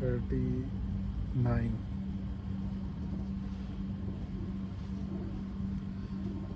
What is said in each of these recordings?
39।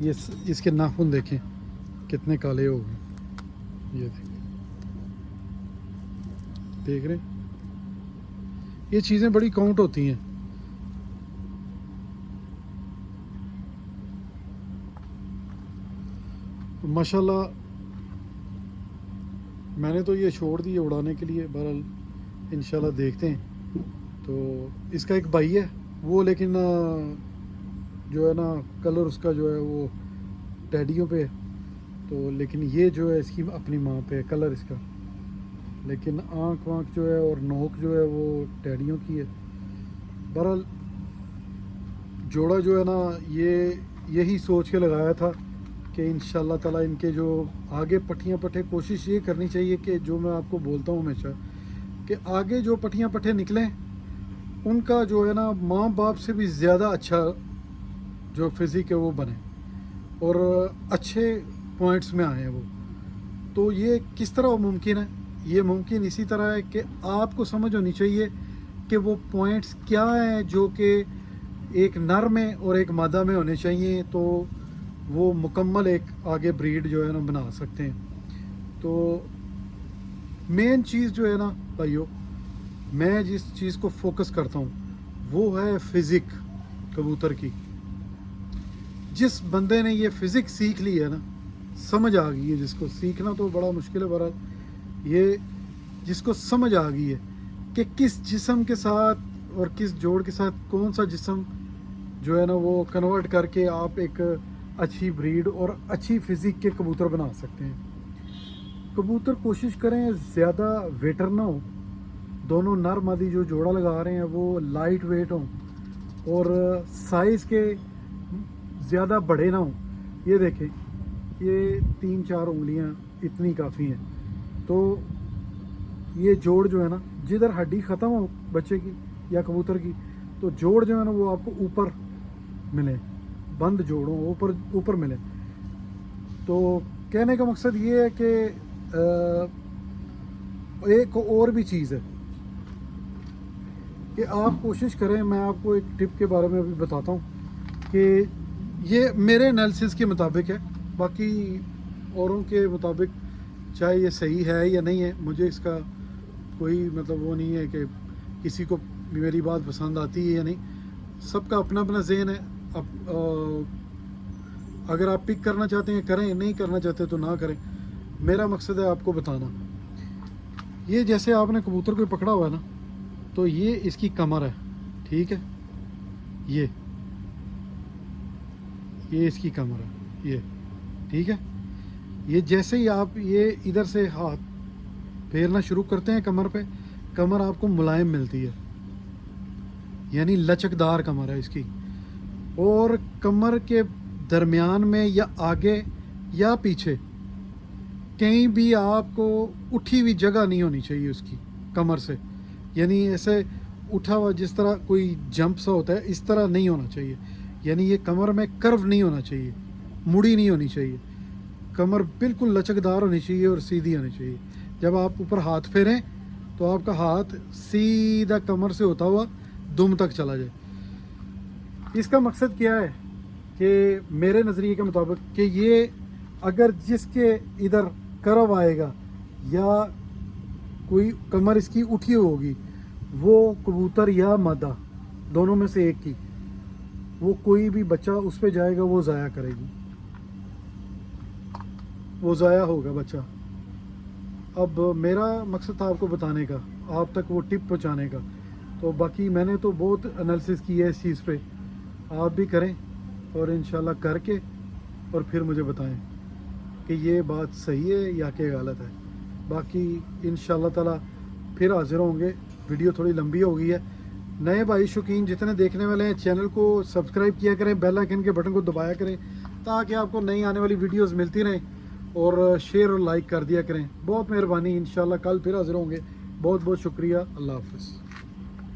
یہ اس کے ناخن دیکھیں کتنے کالے ہو گئے، یہ دیکھ رہے ہیں، یہ چیزیں بڑی کاؤنٹ ہوتی ہیں۔ ماشاءاللہ میں نے تو یہ چھوڑ دی اڑانے کے لیے، بہرحال انشاءاللہ دیکھتے ہیں۔ تو اس کا ایک بھائی ہے وہ، لیکن جو ہے نا کلر اس کا جو ہے وہ ٹیڈیوں پہ ہے، تو لیکن یہ جو ہے اس کی اپنی ماں پہ ہے کلر اس کا، لیکن آنکھ وانکھ جو ہے اور نوک جو ہے وہ ٹیڈیوں کی ہے۔ بہرحال جوڑا جو ہے نا یہی سوچ کے لگایا تھا کہ انشاءاللہ تعالیٰ ان کے جو آگے پٹھیاں پٹھے، کوشش یہ کرنی چاہیے کہ جو میں آپ کو بولتا ہوں ہمیشہ کہ آگے جو پٹھیاں پٹھے نکلیں ان کا جو ہے نا ماں باپ سے بھی زیادہ اچھا جو فزیک ہے وہ بنے اور اچھے پوائنٹس میں آئیں وہ۔ تو یہ کس طرح ممکن ہے؟ یہ ممکن اسی طرح ہے کہ آپ کو سمجھ ہونی چاہیے کہ وہ پوائنٹس کیا ہیں جو کہ ایک نر میں اور ایک مادہ میں ہونے چاہیے، تو وہ مکمل ایک آگے بریڈ جو ہے نا بنا سکتے ہیں۔ تو مین چیز جو ہے نا بھائیو، میں جس چیز کو فوکس کرتا ہوں وہ ہے فزک کبوتر کی۔ جس بندے نے یہ فزک سیکھ لی ہے نا، سمجھ آ گئی ہے، جس کو سیکھنا تو بڑا مشکل ہے، بہرحال یہ جس کو سمجھ آ گئی ہے کہ کس جسم کے ساتھ اور کس جوڑ کے ساتھ کون سا جسم جو ہے نا وہ کنورٹ کر کے آپ ایک اچھی بریڈ اور اچھی فزک کے کبوتر بنا سکتے ہیں۔ کبوتر کوشش کریں زیادہ ویٹر نہ ہو، دونوں نر مادی جو جوڑا لگا رہے ہیں وہ لائٹ ویٹ ہوں اور سائز کے زیادہ بڑے نہ ہوں۔ یہ دیکھیں، یہ 3-4 انگلیاں اتنی کافی ہیں۔ تو یہ جوڑ جو ہے نا، جدھر ہڈی ختم ہو بچے کی یا کبوتر کی، تو جوڑ جو ہے نا وہ آپ کو اوپر ملے، بند جوڑوں اوپر ملے۔ تو کہنے کا مقصد یہ ہے کہ ایک اور بھی چیز ہے کہ آپ کوشش کریں، میں آپ کو ایک ٹپ کے بارے میں ابھی بتاتا ہوں کہ یہ میرے انالیسس کے مطابق ہے، باقی اوروں کے مطابق چاہے یہ صحیح ہے یا نہیں ہے، مجھے اس کا کوئی مطلب وہ نہیں ہے کہ کسی کو میری بات پسند آتی ہے یا نہیں، سب کا اپنا اپنا ذہن ہے۔ اگر آپ پک کرنا چاہتے ہیں کریں، نہیں کرنا چاہتے تو نہ کریں، میرا مقصد ہے آپ کو بتانا۔ یہ جیسے آپ نے کبوتر کو پکڑا ہوا ہے نا، تو یہ اس کی کمر ہے، ٹھیک ہے، یہ اس کی کمر ہے، یہ ٹھیک ہے۔ یہ جیسے ہی آپ یہ ادھر سے ہاتھ پھیرنا شروع کرتے ہیں کمر پہ، کمر آپ کو ملائم ملتی ہے، یعنی لچکدار کمر ہے اس کی، اور کمر کے درمیان میں یا آگے یا پیچھے کہیں بھی آپ کو اٹھی ہوئی جگہ نہیں ہونی چاہیے اس کی کمر سے، یعنی ایسے اٹھا ہوا جس طرح کوئی جمپ سا ہوتا ہے اس طرح نہیں ہونا چاہیے، یعنی یہ کمر میں کرو نہیں ہونا چاہیے، مڑی نہیں ہونی چاہیے، کمر بالکل لچکدار ہونی چاہیے اور سیدھی ہونی چاہیے۔ جب آپ اوپر ہاتھ پھیریں تو آپ کا ہاتھ سیدھا کمر سے ہوتا ہوا دم تک چلا جائے۔ اس کا مقصد کیا ہے کہ میرے نظریے کے مطابق کہ یہ اگر جس کے ادھر کرو آئے گا یا کوئی کمر اس کی اٹھی ہوگی، وہ کبوتر یا مادہ دونوں میں سے ایک کی، وہ کوئی بھی بچہ اس پہ جائے گا وہ ضائع کرے گی، وہ ضائع ہوگا بچہ۔ اب میرا مقصد تھا آپ کو بتانے کا، آپ تک وہ ٹپ پہنچانے کا، تو باقی میں نے تو بہت انالیسس کی ہے اس چیز پہ، آپ بھی کریں اور انشاءاللہ کر کے اور پھر مجھے بتائیں کہ یہ بات صحیح ہے یا کہ غلط ہے۔ باقی انشاءاللہ تعالیٰ پھر حاضر ہوں گے، ویڈیو تھوڑی لمبی ہو گئی ہے۔ نئے بھائی شوقین جتنے دیکھنے والے ہیں چینل کو سبسکرائب کیا کریں، بیل آئیکن کے بٹن کو دبایا کریں تاکہ آپ کو نئی آنے والی ویڈیوز ملتی رہیں، اور شیئر اور لائک کر دیا کریں، بہت مہربانی۔ انشاءاللہ کل پھر حاضر ہوں گے، بہت بہت شکریہ، اللہ حافظ۔